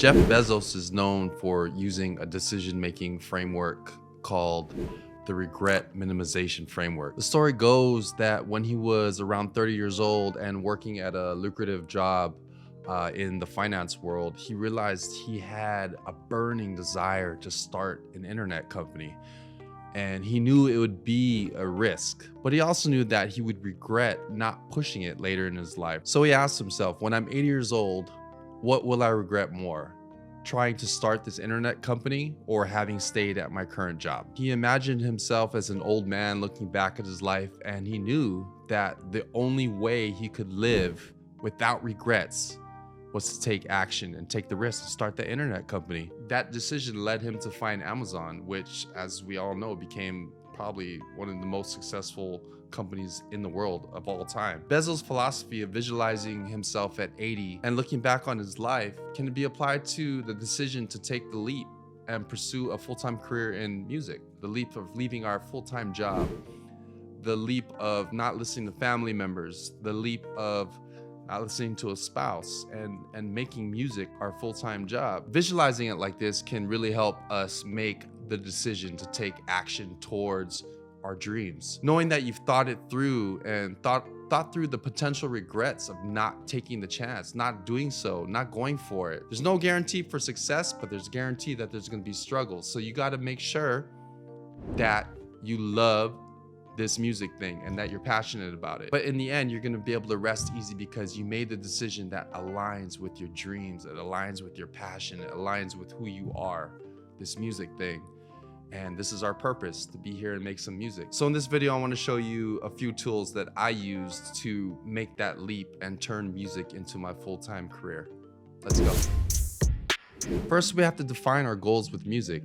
Jeff Bezos is known for using a decision-making framework called the regret minimization framework. The story goes that when he was around 30 years old and working at a lucrative job in the finance world, he realized he had a burning desire to start an internet company. And he knew it would be a risk, but he also knew that he would regret not pushing it later in his life. So he asked himself, when I'm 80 years old, what will I regret more? Trying to start this internet company or having stayed at my current job? He imagined himself as an old man looking back at his life, and he knew that the only way he could live without regrets was to take action and take the risk to start the internet company. That decision led him to find Amazon, which, as we all know, became probably one of the most successful companies in the world of all time. Bezos' philosophy of visualizing himself at 80 and looking back on his life can be applied to the decision to take the leap and pursue a full-time career in music. The leap of leaving our full-time job, the leap of not listening to family members, the leap of not listening to a spouse, and making music our full-time job. Visualizing it like this can really help us make the decision to take action towards our dreams. Knowing that you've thought it through and thought through the potential regrets of not taking the chance, not doing so, not going for it. There's no guarantee for success, but there's a guarantee that there's gonna be struggles. So you gotta make sure that you love this music thing and that you're passionate about it. But in the end, you're gonna be able to rest easy because you made the decision that aligns with your dreams, it aligns with your passion, it aligns with who you are, this music thing. And this is our purpose, to be here and make some music. So in this video, I want to show you a few tools that I used to make that leap and turn music into my full-time career. Let's go. First, we have to define our goals with music.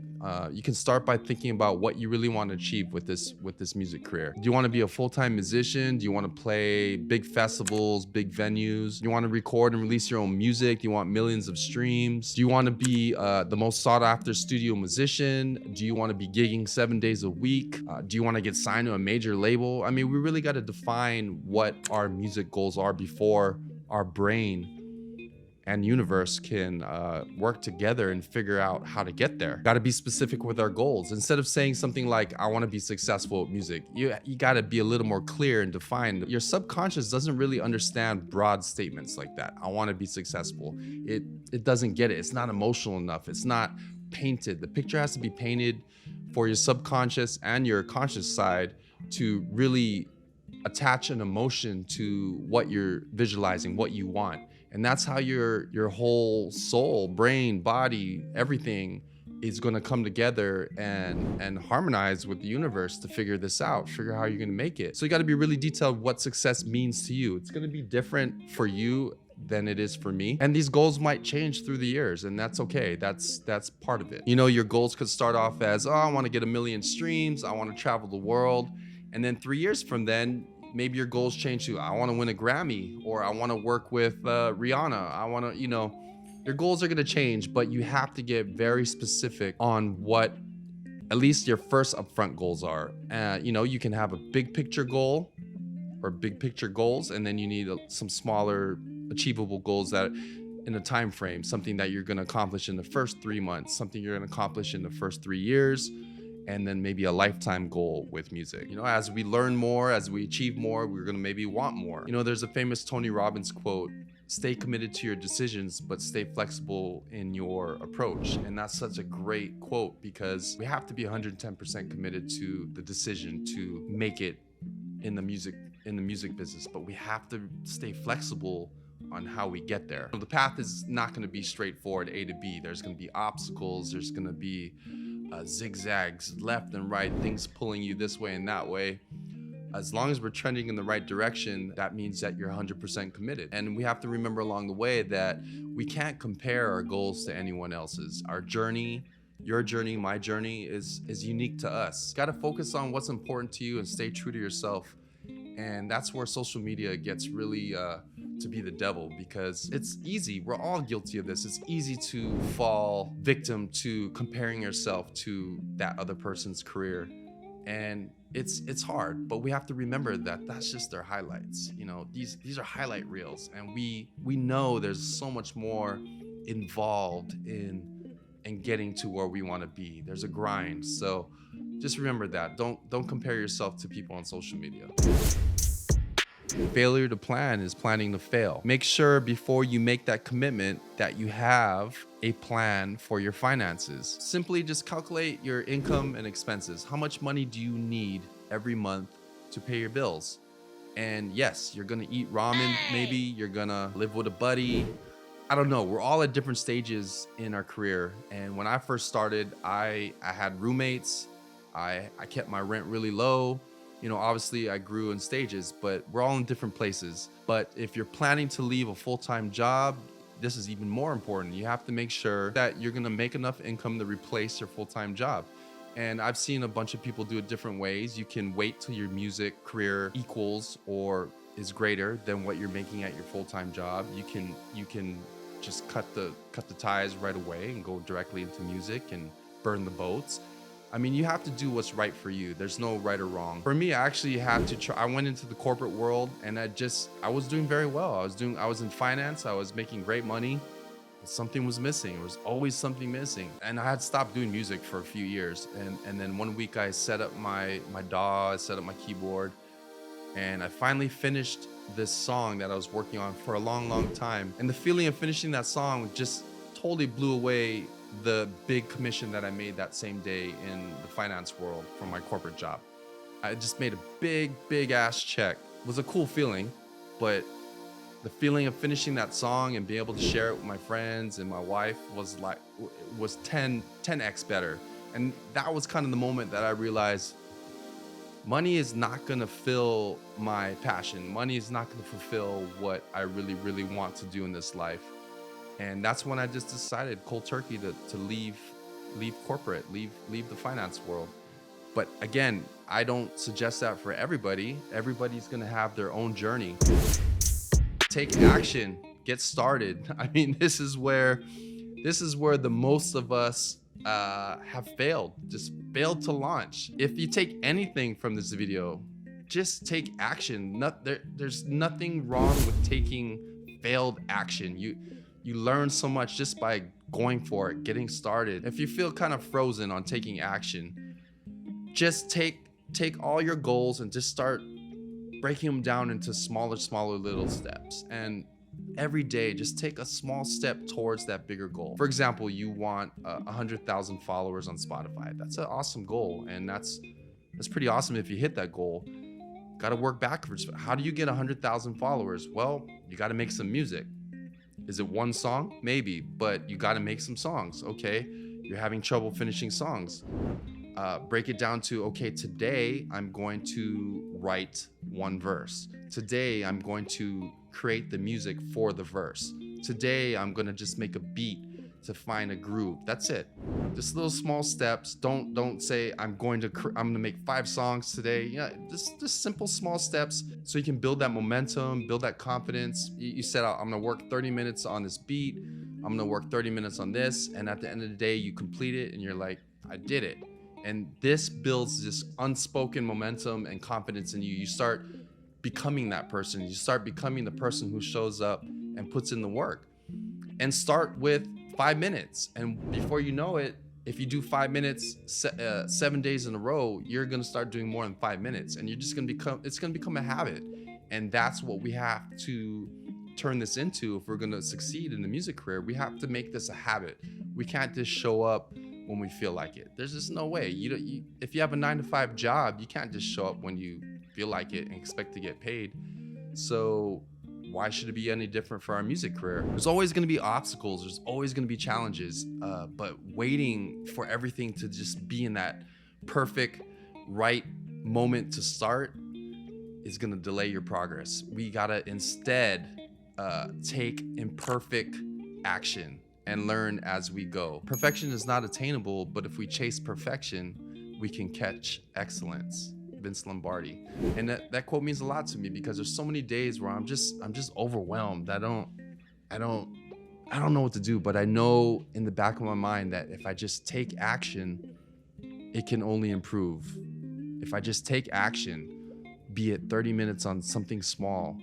You can start by thinking about what you really want to achieve with this music career. Do you want to be a full-time musician? Do you want to play big festivals, big venues? Do you want to record and release your own music? Do you want millions of streams? Do you want to be the most sought-after studio musician? Do you want to be gigging 7 days a week? Do you want to get signed to a major label? I mean, we really got to define what our music goals are before our brain and universe can work together and figure out how to get there. Got to be specific with our goals. Instead of saying something like, I want to be successful with music, you got to be a little more clear and defined. Your subconscious doesn't really understand broad statements like that. I want to be successful. It doesn't get it. It's not emotional enough. It's not painted. The picture has to be painted for your subconscious and your conscious side to really attach an emotion to what you're visualizing, what you want. And that's how your whole soul, brain, body, everything is going to come together and harmonize with the universe to figure this out, figure out how you're going to make it. So you got to be really detailed what success means to you. It's going to be different for you than it is for me. And these goals might change through the years, and that's okay. That's part of it. You know, your goals could start off as, oh, I want to get 1 million streams. I want to travel the world. And then 3 years from then, maybe your goals change to, I want to win a Grammy, or I want to work with Rihanna. I want to, you know, your goals are going to change, but you have to get very specific on what at least your first upfront goals are. You know, you can have a big picture goal or big picture goals, and then you need some smaller achievable goals that in a time frame, something that you're going to accomplish in the first 3 months, something you're going to accomplish in the first 3 years, and then maybe a lifetime goal with music. You know, as we learn more, as we achieve more, we're gonna maybe want more. You know, there's a famous Tony Robbins quote, stay committed to your decisions, but stay flexible in your approach. And that's such a great quote because we have to be 110% committed to the decision to make it in the music business, but we have to stay flexible on how we get there. The path is not gonna be straightforward A to B. There's gonna be obstacles, there's gonna be zigzags left and right, things pulling you this way and that way. As long as we're trending in the right direction, that means that you're 100% committed. And we have to remember along the way that we can't compare our goals to anyone else's. Our journey, your journey, my journey is unique to us. Got to focus on what's important to you and stay true to yourself. And that's where social media gets really to be the devil, because it's easy. We're all guilty of this. It's easy to fall victim to comparing yourself to that other person's career. And it's hard, but we have to remember that that's just their highlights. You know, these are highlight reels, and we know there's so much more involved in getting to where we want to be. There's a grind. So just remember that. Don't compare yourself to people on social media. Failure to plan is planning to fail. Make sure before you make that commitment that you have a plan for your finances. Simply just calculate your income and expenses. How much money do you need every month to pay your bills? And yes, you're gonna eat ramen, maybe you're gonna live with a buddy. I don't know. We're all at different stages in our career. And when I first started, I had roommates. I kept my rent really low. You know, obviously I grew in stages, but we're all in different places. But if you're planning to leave a full-time job, this is even more important. You have to make sure that you're gonna make enough income to replace your full-time job. And I've seen a bunch of people do it different ways. You can wait till your music career equals or is greater than what you're making at your full-time job. You can just cut the ties right away and go directly into music and burn the boats. I mean, you have to do what's right for you. There's no right or wrong. For me, I actually had to try. I went into the corporate world and I was doing very well. I was in finance. I was making great money. Something was missing. There was always something missing. And I had stopped doing music for a few years. And then one week I set up my DAW, I set up my keyboard, and I finally finished this song that I was working on for a long, long time. And the feeling of finishing that song just totally blew away the big commission that I made that same day in the finance world from my corporate job. I just made a big ass check. It was a cool feeling, but the feeling of finishing that song and being able to share it with my friends and my wife was 10x better. And that was kind of the moment that I realized money is not gonna fill my passion. Money is not gonna fulfill what I really, really want to do in this life. And that's when I just decided cold turkey to leave corporate, leave the finance world. But again, I don't suggest that for everybody. Everybody's gonna have their own journey. Take action, get started. I mean, this is where the most of us have failed, just failed to launch. If you take anything from this video, just take action. There's nothing wrong with taking failed action. You learn so much just by going for it, getting started. If you feel kind of frozen on taking action, just take all your goals and just start breaking them down into smaller little steps. And every day, just take a small step towards that bigger goal. For example, you want 100,000 followers on Spotify. That's an awesome goal. And that's pretty awesome if you hit that goal. Got to work backwards. How do you get 100,000 followers? Well, you got to make some music. Is it one song? Maybe, but you got to make some songs. Okay, you're having trouble finishing songs. Break it down to, okay, today I'm going to write one verse. Today I'm going to create the music for the verse. Today I'm going to just make a beat to find a groove. That's it. Just little small steps. Don't say I'm going to make 5 songs today. Yeah, just simple small steps so you can build that momentum, build that confidence. You said, I'm going to work 30 minutes on this beat. I'm going to work 30 minutes on this. And at the end of the day, you complete it and you're like, I did it. And this builds this unspoken momentum and confidence in you. You start becoming that person. You start becoming the person who shows up and puts in the work. And start with 5 minutes. And before you know it, if you do 5 minutes 7 days in a row, you're gonna start doing more than 5 minutes. And it's gonna become a habit. And that's what we have to turn this into if we're gonna succeed in the music career. We have to make this a habit. We can't just show up when we feel like it. There's just no way. If you have a 9-to-5 job, you can't just show up when you feel like it and expect to get paid. So why should it be any different for our music career? There's always going to be obstacles. There's always going to be challenges. But waiting for everything to just be in that perfect, right moment to start is going to delay your progress. We got to instead take imperfect action and learn as we go. Perfection is not attainable, but if we chase perfection, we can catch excellence. Vince Lombardi. And that quote means a lot to me because there's so many days where I'm just overwhelmed. I don't know what to do, but I know in the back of my mind that if I just take action, it can only improve. If I just take action, be it 30 minutes on something small,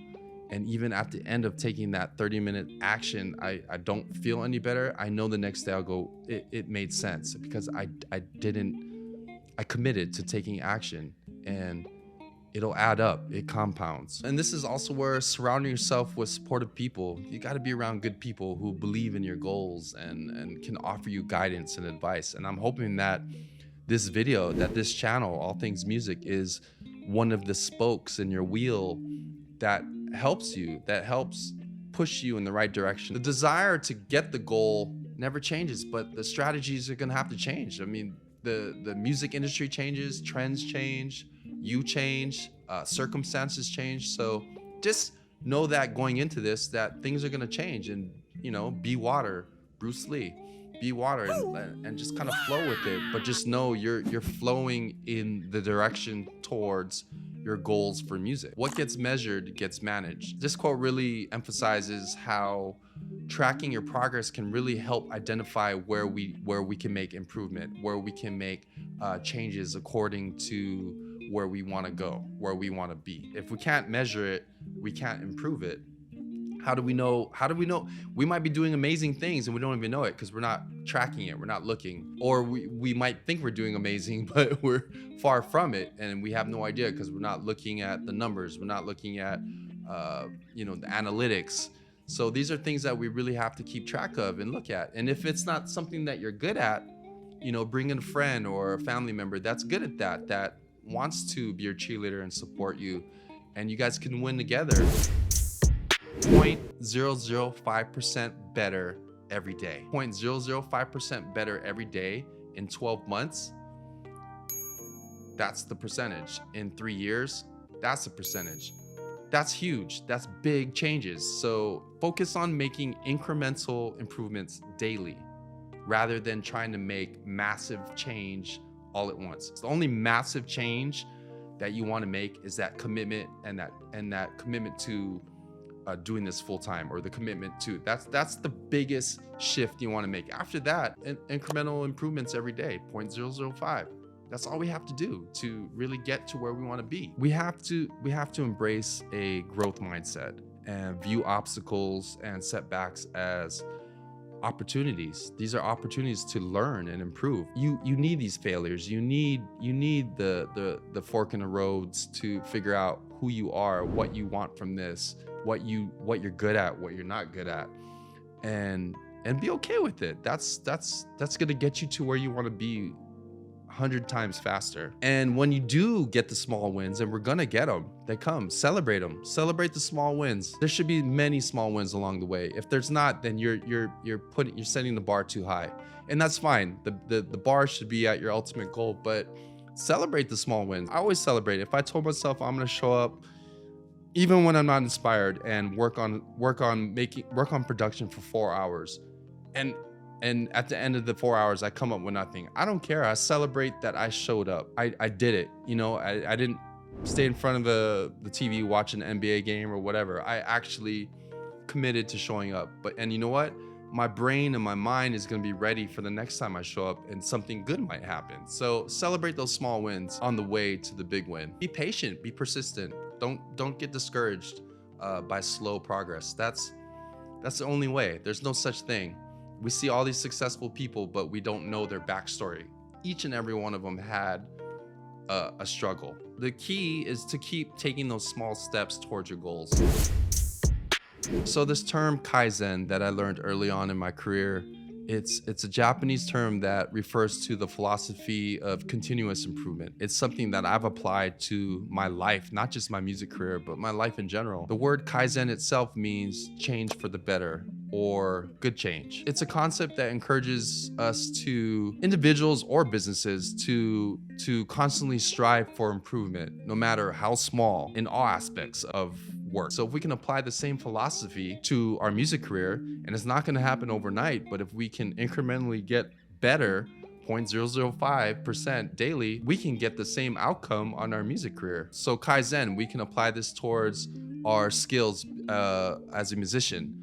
and even at the end of taking that 30-minute action, I don't feel any better, I know the next day I'll go, it made sense because I committed to taking action, and it'll add up, it compounds. And this is also where surrounding yourself with supportive people, you got to be around good people who believe in your goals and can offer you guidance and advice. And I'm hoping that this video, that this channel, All Things Music, is one of the spokes in your wheel that helps you, that helps push you in the right direction. The desire to get the goal never changes, but the strategies are gonna have to change. I mean, the music industry changes, trends change, you change, circumstances change. So just know that going into this, that things are gonna change, and you know, be water, Bruce Lee. Be water and just kind of flow with it, but just know you're flowing in the direction towards your goals for music. What gets measured gets managed. This quote really emphasizes how tracking your progress can really help identify where we can make improvement, where we can make changes according to where we want to go, where we want to be. If we can't measure it, we can't improve it. How do we know? We might be doing amazing things and we don't even know it because we're not tracking it, we're not looking. Or we might think we're doing amazing, but we're far from it and we have no idea because we're not looking at the numbers, we're not looking at you know, the analytics. So these are things that we really have to keep track of and look at. And if it's not something that you're good at, you know, bring in a friend or a family member that's good at that wants to be your cheerleader and support you, and you guys can win together. 0.005% better every day. 0.005% better every day in 12 months. That's the percentage. In 3 years, that's the percentage. That's huge. That's big changes. So focus on making incremental improvements daily rather than trying to make massive change all at once. The only massive change that you want to make is that commitment and that commitment to doing this full time, or the commitment to that's the biggest shift you want to make. After that, incremental improvements every day, 0.005. That's all we have to do to really get to where we want to be. We have to embrace a growth mindset and view obstacles and setbacks as opportunities. These are opportunities to learn and improve. You need these failures. You need the fork in the roads to figure out who you are, what you want from this, what you're good at, what you're not good at, and be okay with it. That's gonna get you to where you want to be 100 times faster. And when you do get the small wins, and we're gonna get them, they come, celebrate them. Celebrate the small wins. There should be many small wins along the way. If there's not, then you're setting the bar too high, and that's fine. The bar should be at your ultimate goal, but celebrate the small wins. I always celebrate. If I told myself I'm gonna show up even when I'm not inspired and work on production for 4 hours, and at the end of the 4 hours I come up with nothing, I don't care. I celebrate that I showed up. I did it. You know, I didn't stay in front of the TV watching an NBA game or whatever. I actually committed to showing up. And you know what? My brain and my mind is going to be ready for the next time I show up, and something good might happen. So celebrate those small wins on the way to the big win. Be patient, be persistent. Don't get discouraged by slow progress. That's the only way. There's no such thing. We see all these successful people, but we don't know their backstory. Each and every one of them had a struggle. The key is to keep taking those small steps towards your goals. So this term Kaizen that I learned early on in my career, it's a Japanese term that refers to the philosophy of continuous improvement. It's something that I've applied to my life, not just my music career, but my life in general. The word Kaizen itself means change for the better, or good change. It's a concept that encourages us, to individuals or businesses, to constantly strive for improvement, no matter how small, in all aspects of work. So if we can apply the same philosophy to our music career, and it's not going to happen overnight, but if we can incrementally get better 0.005% daily, we can get the same outcome on our music career. So Kaizen, we can apply this towards our skills as a musician.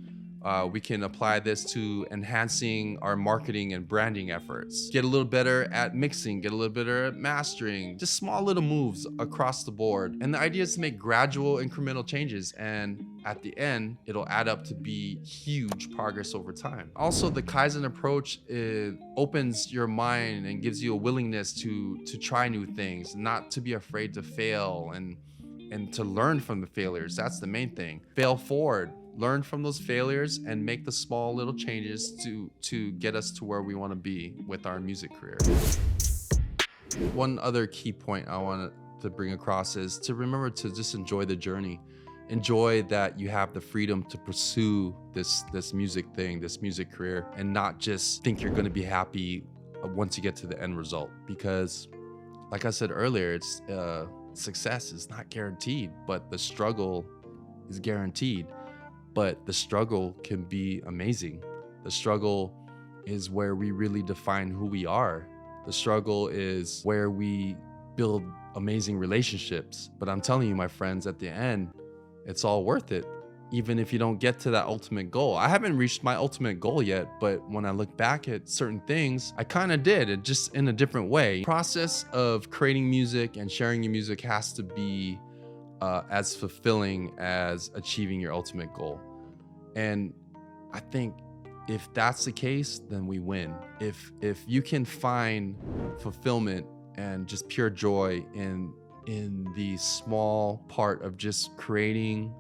We can apply this to enhancing our marketing and branding efforts. Get a little better at mixing, get a little better at mastering, just small little moves across the board. And the idea is to make gradual incremental changes, and at the end, it'll add up to be huge progress over time. Also, the Kaizen approach, it opens your mind and gives you a willingness to try new things, not to be afraid to fail, and to learn from the failures. That's the main thing. Fail forward, learn from those failures, and make the small little changes to get us to where we want to be with our music career. One other key point I want to bring across is to remember to just enjoy the journey. Enjoy that you have the freedom to pursue this music thing, this music career, and not just think you're going to be happy once you get to the end result. Because like I said earlier, it's success is not guaranteed, but the struggle is guaranteed. But the struggle can be amazing. The struggle is where we really define who we are. The struggle is where we build amazing relationships. But I'm telling you, my friends, at the end, it's all worth it. Even if you don't get to that ultimate goal. I haven't reached my ultimate goal yet, but when I look back at certain things, I kind of did it, just in a different way. The process of creating music and sharing your music has to be as fulfilling as achieving your ultimate goal. And I think if that's the case, then we win. If you can find fulfillment and just pure joy in the small part of just creating,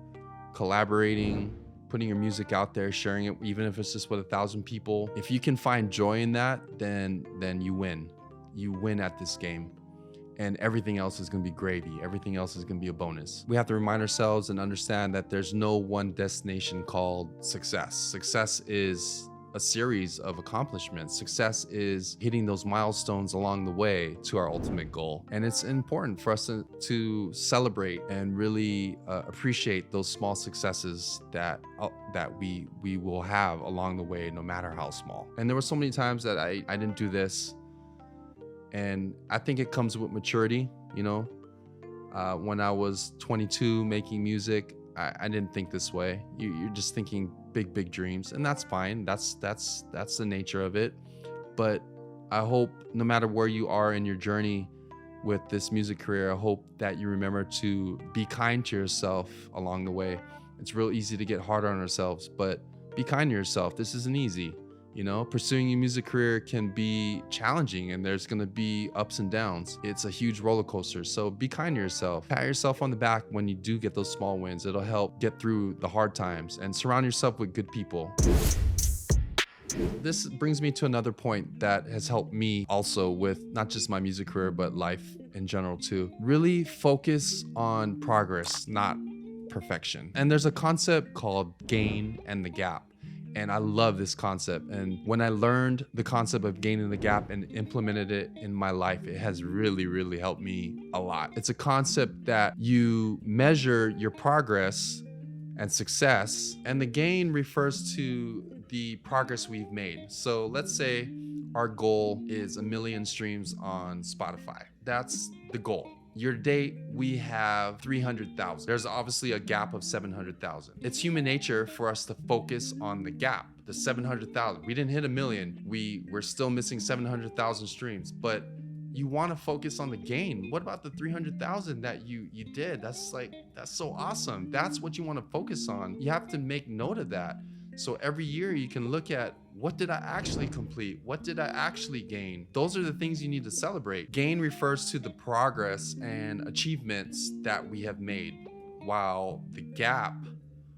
collaborating, putting your music out there, sharing it, even if it's just with 1,000 people, if you can find joy in that, then you win. You win at this game. And everything else is going to be gravy. Everything else is going to be a bonus. We have to remind ourselves and understand that there's no one destination called success. Success is a series of accomplishments. Success is hitting those milestones along the way to our ultimate goal. And it's important for us to celebrate and really appreciate those small successes that we will have along the way, no matter how small. And there were so many times that I didn't do this. And I think it comes with maturity, you know. When I was 22 making music, I didn't think this way. You're just thinking big dreams, and that's fine. That's the nature of it. But I hope no matter where you are in your journey with this music career, I hope that you remember to be kind to yourself along the way. It's real easy to get hard on ourselves, but be kind to yourself. This isn't easy. You know, pursuing your music career can be challenging, and there's going to be ups and downs. It's a huge roller coaster. So be kind to yourself. Pat yourself on the back when you do get those small wins. It'll help get through the hard times, and surround yourself with good people. This brings me to another point that has helped me also with not just my music career, but life in general too. Really focus on progress, not perfection. And there's a concept called gain and the gap. And I love this concept. And when I learned the concept of gaining the gap and implemented it in my life, it has really helped me a lot. It's a concept that you measure your progress and success, and the gain refers to the progress we've made. So let's say our goal is 1 million streams on Spotify. That's the goal. Year to date, we have 300,000. There's obviously a gap of 700,000. It's human nature for us to focus on the gap, the 700,000. We didn't hit 1 million. We're still missing 700,000 streams, but you want to focus on the gain. What about the 300,000 that you did? That's so awesome. That's what you want to focus on. You have to make note of that. So every year you can look at, what did I actually complete? What did I actually gain? Those are the things you need to celebrate. Gain refers to the progress and achievements that we have made, while the gap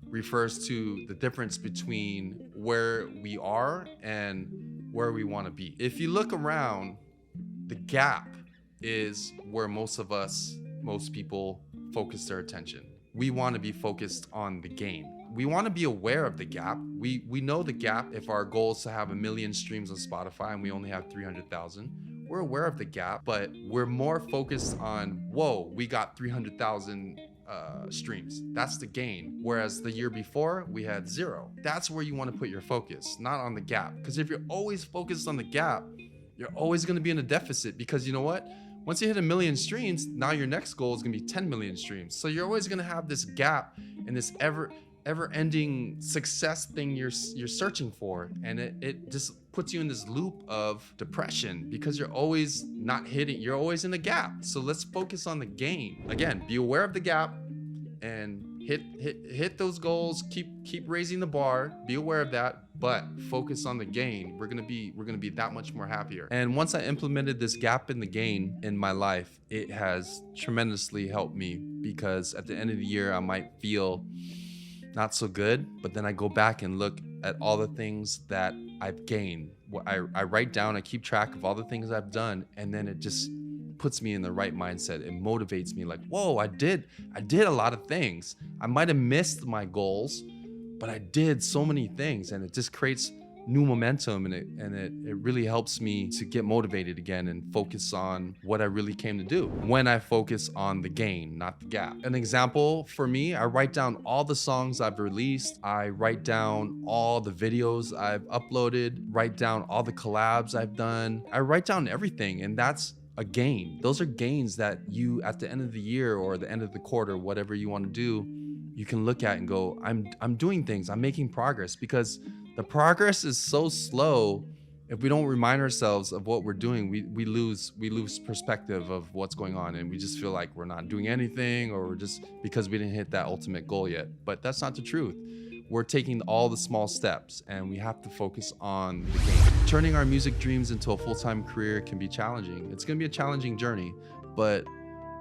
refers to the difference between where we are and where we want to be. If you look around, the gap is where most people focus their attention. We want to be focused on the gain. We want to be aware of the gap. We know the gap. If our goal is to have 1 million streams on Spotify and we only have 300,000, we're aware of the gap, but we're more focused on, whoa, we got 300,000 streams. That's the gain. Whereas the year before, we had 0. That's where you want to put your focus, not on the gap. Because if you're always focused on the gap, you're always going to be in a deficit, because you know what? Once you hit 1 million streams, now your next goal is going to be 10 million streams. So you're always going to have this gap and this ever-ending success thing you're searching for, and it just puts you in this loop of depression because you're always not hitting, you're always in a gap. So let's focus on the gain. Again, be aware of the gap and hit those goals, keep raising the bar, be aware of that, but focus on the gain. We're gonna be that much more happier. And once I implemented this gap in the gain in my life, it has tremendously helped me, because at the end of the year I might feel not so good, but then I go back and look at all the things that I've gained. I write down, I keep track of all the things I've done, and then it just puts me in the right mindset. It motivates me, like, whoa, I did a lot of things. I might have missed my goals, but I did so many things, and it just creates new momentum, and it really helps me to get motivated again and focus on what I really came to do when I focus on the gain, not the gap. An example for me, I write down all the songs I've released. I write down all the videos I've uploaded, write down all the collabs I've done. I write down everything, and that's a gain. Those are gains that you, at the end of the year or the end of the quarter, whatever you want to do, you can look at and go, I'm doing things, I'm making progress. Because the progress is so slow. If we don't remind ourselves of what we're doing, we lose perspective of what's going on, and we just feel like we're not doing anything, or we're just, because we didn't hit that ultimate goal yet. But that's not the truth. We're taking all the small steps, and we have to focus on the game. Turning our music dreams into a full-time career can be challenging. It's gonna be a challenging journey, but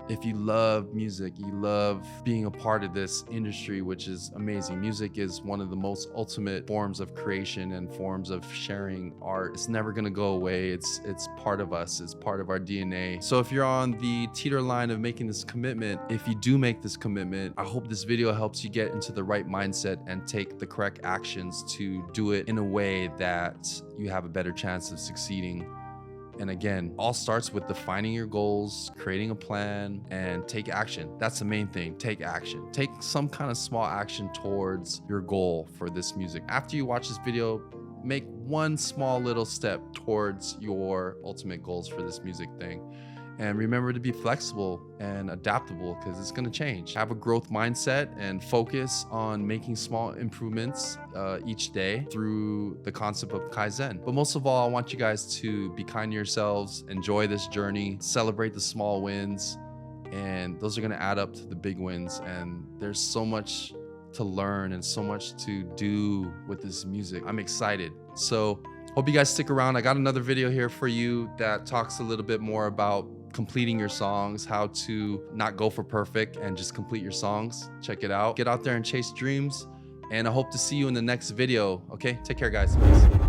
if you love music, you love being a part of this industry, which is amazing. Music is one of the most ultimate forms of creation and forms of sharing art. It's never gonna go away. It's part of us, it's part of our DNA. So if you're on the teeter line of making this commitment, if you do make this commitment, I hope this video helps you get into the right mindset and take the correct actions to do it in a way that you have a better chance of succeeding. And again, all starts with defining your goals, creating a plan, and take action. That's the main thing. Take action. Take some kind of small action towards your goal for this music. After you watch this video, make one small little step towards your ultimate goals for this music thing. And remember to be flexible and adaptable, because it's going to change. Have a growth mindset and focus on making small improvements each day through the concept of Kaizen. But most of all, I want you guys to be kind to yourselves, enjoy this journey, celebrate the small wins, and those are going to add up to the big wins. And there's so much to learn and so much to do with this music. I'm excited. So hope you guys stick around. I got another video here for you that talks a little bit more about completing your songs, how to not go for perfect and just complete your songs. Check it out. Get out there and chase dreams. And I hope to see you in the next video. Okay, take care, guys. Peace.